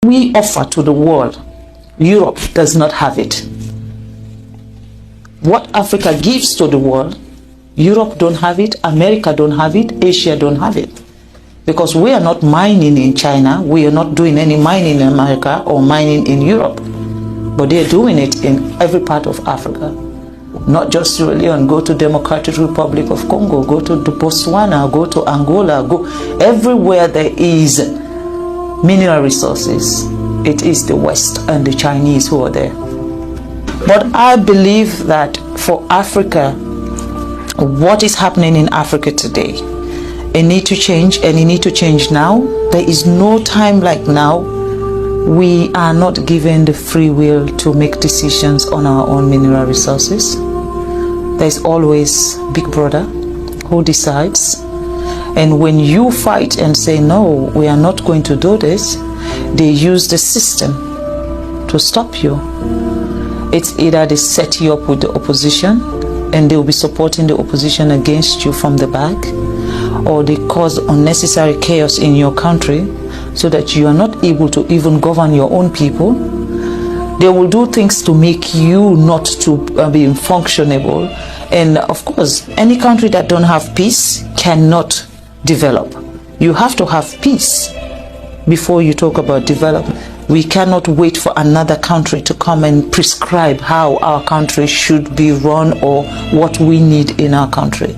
we offer to the world, Europe does not have it. What Africa gives to the world, Europe don't have it, America don't have it, Asia don't have it. Because we are not mining in China, we are not doing any mining in America or mining in Europe. But they're doing it in every part of Africa. Not just Sierra Leone, go to Democratic Republic of Congo, go to Botswana, go to Angola, go everywhere there is mineral resources. It is the West and the Chinese who are there. But I believe that for Africa, what is happening in Africa today, it needs to change, and it needs to change now. There is no time like now. We are not given the free will to make decisions on our own mineral resources. There's always Big Brother who decides. And when you fight and say, no, we are not going to do this, they use the system to stop you. It's either they set you up with the opposition and they'll be supporting the opposition against you from the back, or they cause unnecessary chaos in your country so that you are not able to even govern your own people. They will do things to make you not to be functionable. And of course, any country that don't have peace cannot develop. You have to have peace before you talk about development. We cannot wait for another country to come and prescribe how our country should be run or what we need in our country.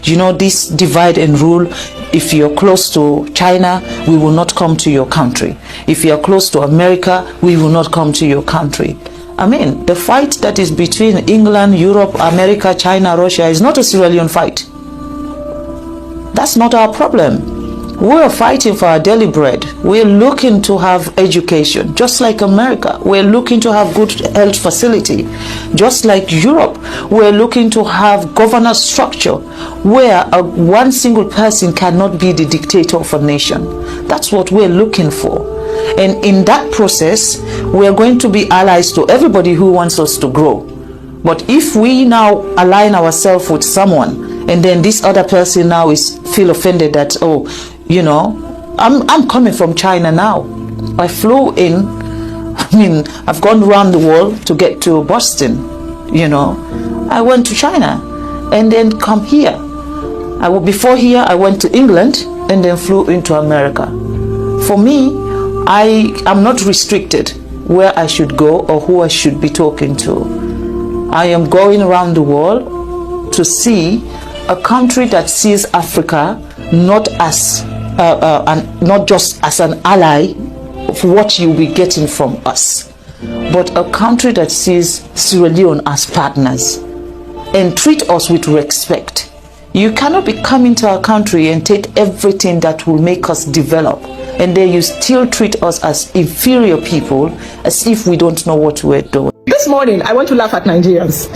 You know, this divide and rule, if you're close to China, we will not come to your country. If you're close to America, we will not come to your country. I mean, the fight that is between England, Europe, America, China, Russia is not a Sierra Leone fight. That's not our problem. We're fighting for our daily bread. We're looking to have education, just like America. We're looking to have good health facility, just like Europe. We're looking to have governance structure where one single person cannot be the dictator of a nation. That's what we're looking for. And in that process, we're going to be allies to everybody who wants us to grow. But if we now align ourselves with someone, and then this other person now feel offended that, oh, you know, I'm coming from China now. I flew in, I mean, I've gone around the world to get to Boston, you know. I went to China and then come here. Before here, I went to England and then flew into America. For me, I'm not restricted where I should go or who I should be talking to. I am going around the world to see a country that sees Africa not as not just as an ally of what you'll be getting from us, but a country that sees Sierra Leone as partners and treat us with respect. You cannot be coming to our country and take everything that will make us develop, and then you still treat us as inferior people, as if we don't know what we're doing. This morning, I want to laugh at Nigerians.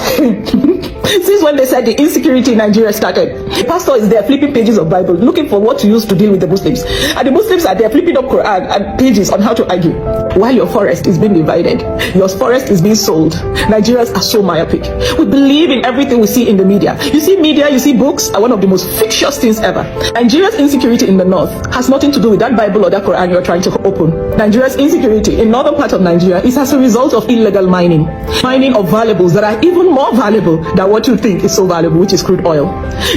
Since when they said the insecurity in Nigeria started, the pastor is there flipping pages of Bible, looking for what to use to deal with the Muslims. And the Muslims are there flipping up Quran and pages on how to argue. While your forest is being divided, your forest is being sold. Nigerians are so myopic. We believe in everything we see in the media. You see books are one of the most fictitious things ever. Nigeria's insecurity in the north has nothing to do with that Bible or that Quran you're trying to open. Nigeria's insecurity in northern part of Nigeria is as a result of illegal mining of valuables that are even more valuable than what you think is so valuable, which is crude oil.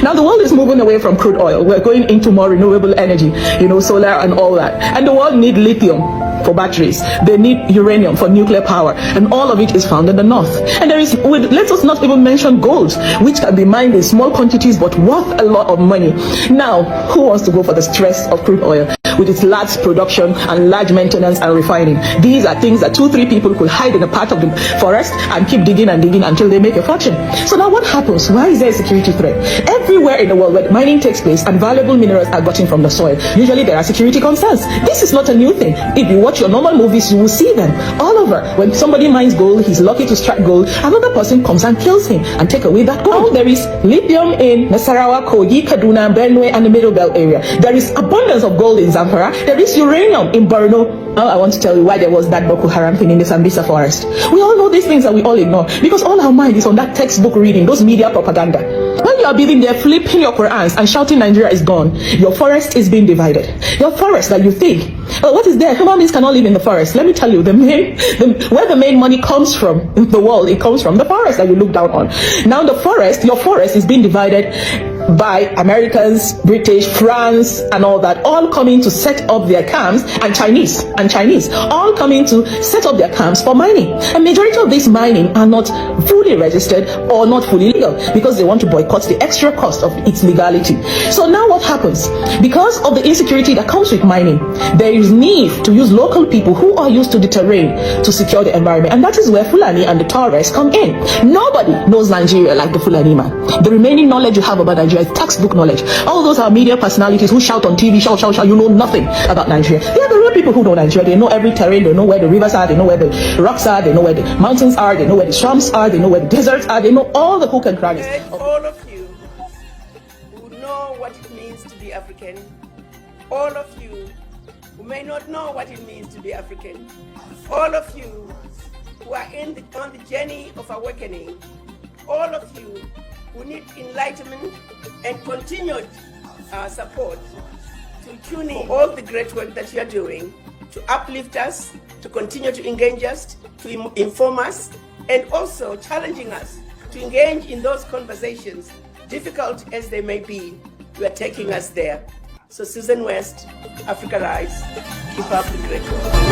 Now the world is moving away from crude oil. We're going into more renewable energy, you know, solar and all that. And the world needs lithium for batteries. They need uranium for nuclear power, and all of it is found in the north. And let us not even mention gold, which can be mined in small quantities but worth a lot of money. Now, who wants to go for the stress of crude oil with its large production and large maintenance and refining? These are things that 2-3 people could hide in a part of the forest and keep digging and digging until they make a fortune. So now what happens? Why is there a security threat? Everywhere in the world where mining takes place and valuable minerals are gotten from the soil, usually there are security concerns. This is not a new thing. If you watch your normal movies, you will see them all over. When somebody mines gold, he's lucky to strike gold, another person comes and kills him and take away that gold. There is lithium in Nasarawa, Kogi, Kaduna, Benue, and the Middle Belt area. There is abundance of gold in Zamfara. There is uranium in Borno. Now I want to tell you why there was that Boko Haram thing in the Sambisa forest. We all know these things that we all ignore because all our mind is on that textbook reading, those media propaganda. When you are being there flipping your Qurans and shouting Nigeria is gone, your forest is being divided. Your forest that you think, oh, what is there? Human beings cannot live in the forest. Let me tell you, where the main money comes from in the world, it comes from the forest that you look down on. Now the forest, your forest is being divided by Americans, British, France, and all that, all coming to set up their camps, and Chinese, all coming to set up their camps for mining. A majority of this mining are not fully registered or not fully legal because they want to boycott the extra cost of its legality. So now what happens? Because of the insecurity that comes with mining, there is need to use local people who are used to the terrain to secure the environment, and that is where Fulani and the Taurus come in. Nobody knows Nigeria like the Fulani man. The remaining knowledge you have about Nigeria is textbook knowledge. All those are media personalities who shout on TV, shout, you know nothing about Nigeria. They are the real people who know Nigeria. They know every terrain, they know where the rivers are, they know where the rocks are, they know where the mountains are, they know where the swamps are, they know where the deserts are, they know all the hook and crannies. All of you who know what it means to be African, all of you who may not know what it means to be African, all of you who are on the journey of awakening, all of you who need enlightenment and continued support to tune in all the great work that you are doing, to uplift us, to continue to engage us, to inform us, and also challenging us to engage in those conversations, difficult as they may be. You are taking us there. So Susan West, Africa Rise, keep up the great work.